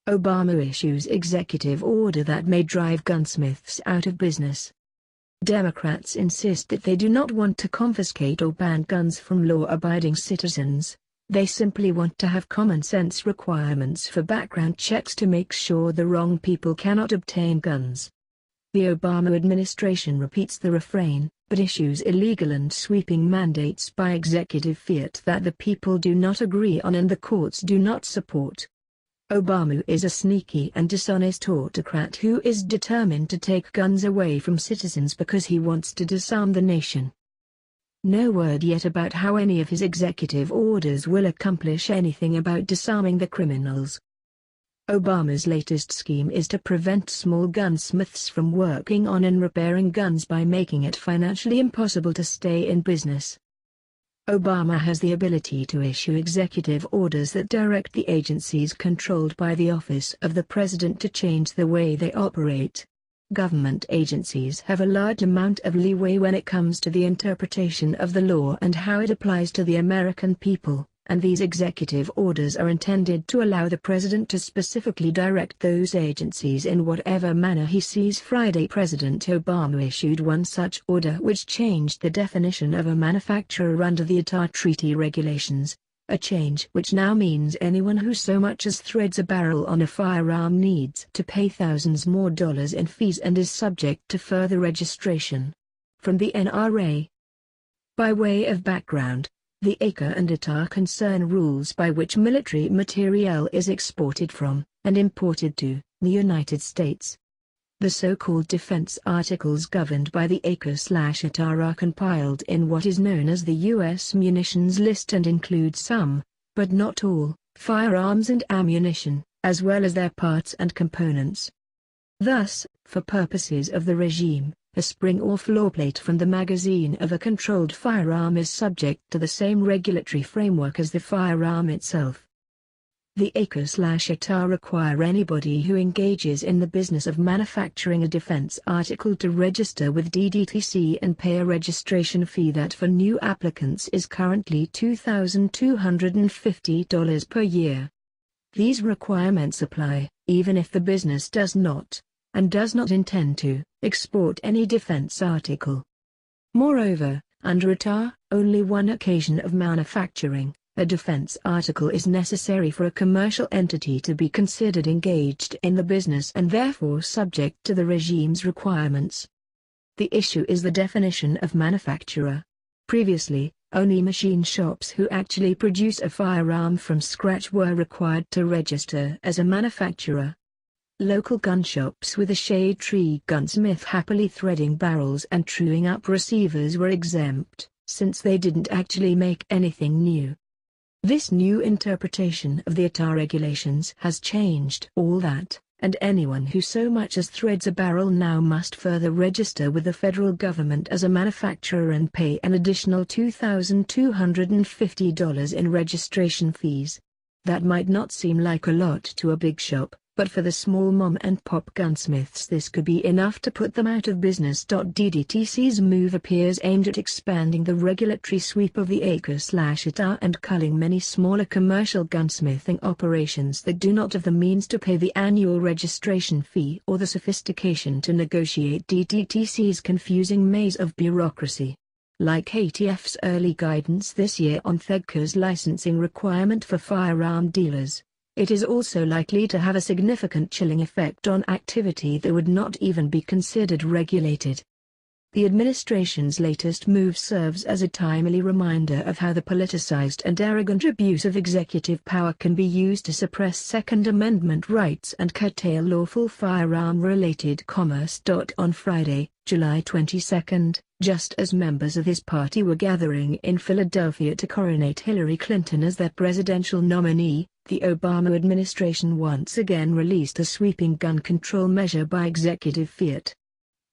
Obama issues executive order that may drive gunsmiths out of business. Democrats insist that they do not want to confiscate or ban guns from law-abiding citizens. They simply want to have common-sense requirements for background checks to make sure the wrong people cannot obtain guns. The Obama administration repeats the refrain, but issues illegal and sweeping mandates by executive fiat that the people do not agree on and the courts do not support. Obama is a sneaky and dishonest autocrat who is determined to take guns away from citizens because he wants to disarm the nation. No word yet about how any of his executive orders will accomplish anything about disarming the criminals. Obama's latest scheme is to prevent small gunsmiths from working on and repairing guns by making it financially impossible to stay in business. Obama has the ability to issue executive orders that direct the agencies controlled by the Office of the President to change the way they operate. Government agencies have a large amount of leeway when it comes to the interpretation of the law and how it applies to the American people, and these executive orders are intended to allow the president to specifically direct those agencies in whatever manner he sees. Friday, President Obama issued one such order which changed the definition of a manufacturer under the ITAR Treaty regulations, a change which now means anyone who so much as threads a barrel on a firearm needs to pay thousands more dollars in fees and is subject to further registration. From the NRA. By way of background, the ACA and ITAR concern rules by which military materiel is exported from, and imported to, the United States. The so-called defense articles governed by the ACA/ITAR are compiled in what is known as the U.S. Munitions List and include some, but not all, firearms and ammunition, as well as their parts and components. Thus, for purposes of the regime, a spring or floor plate from the magazine of a controlled firearm is subject to the same regulatory framework as the firearm itself. The ACA/ITAR require anybody who engages in the business of manufacturing a defense article to register with DDTC and pay a registration fee that for new applicants is currently $2,250 per year. These requirements apply, even if the business does not, and does not intend to, export any defense article. Moreover, under ITAR, only one occasion of manufacturing a defense article is necessary for a commercial entity to be considered engaged in the business and therefore subject to the regime's requirements. The issue is the definition of manufacturer. Previously, only machine shops who actually produce a firearm from scratch were required to register as a manufacturer. Local gun shops with a shade tree gunsmith happily threading barrels and truing up receivers were exempt, since they didn't actually make anything new. This new interpretation of the ITAR regulations has changed all that, and anyone who so much as threads a barrel now must further register with the federal government as a manufacturer and pay an additional $2,250 in registration fees. That might not seem like a lot to a big shop, but for the small mom-and-pop gunsmiths this could be enough to put them out of business. DDTC's move appears aimed at expanding the regulatory sweep of the ACA/ITAR and culling many smaller commercial gunsmithing operations that do not have the means to pay the annual registration fee or the sophistication to negotiate DDTC's confusing maze of bureaucracy. Like ATF's early guidance this year on THEGCA's licensing requirement for firearm dealers, it is also likely to have a significant chilling effect on activity that would not even be considered regulated. The administration's latest move serves as a timely reminder of how the politicized and arrogant abuse of executive power can be used to suppress Second Amendment rights and curtail lawful firearm-related commerce. On Friday, July 22, just as members of his party were gathering in Philadelphia to coronate Hillary Clinton as their presidential nominee, the Obama administration once again released a sweeping gun control measure by executive fiat.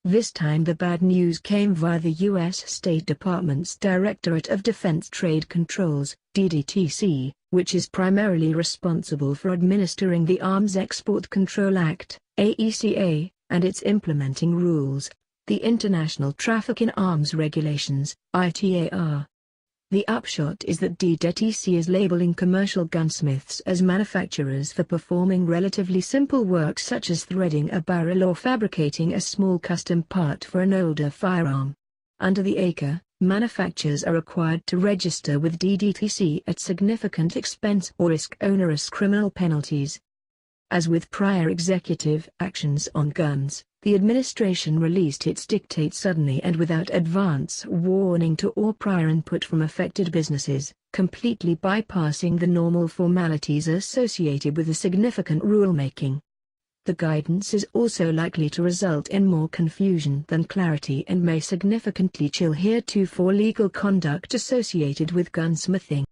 This time the bad news came via the U.S. State Department's Directorate of Defense Trade Controls, DDTC, which is primarily responsible for administering the Arms Export Control Act, AECA, and its implementing rules, the International Traffic in Arms Regulations, ITAR. The upshot is that DTC is labeling commercial gunsmiths as manufacturers for performing relatively simple work such as threading a barrel or fabricating a small custom part for an older firearm. Under the ACA, manufacturers are required to register with DTC at significant expense or risk onerous criminal penalties. As with prior executive actions on guns, the administration released its dictate suddenly and without advance warning to all prior input from affected businesses, completely bypassing the normal formalities associated with the significant rulemaking. The guidance is also likely to result in more confusion than clarity and may significantly chill heretofore legal conduct associated with gunsmithing.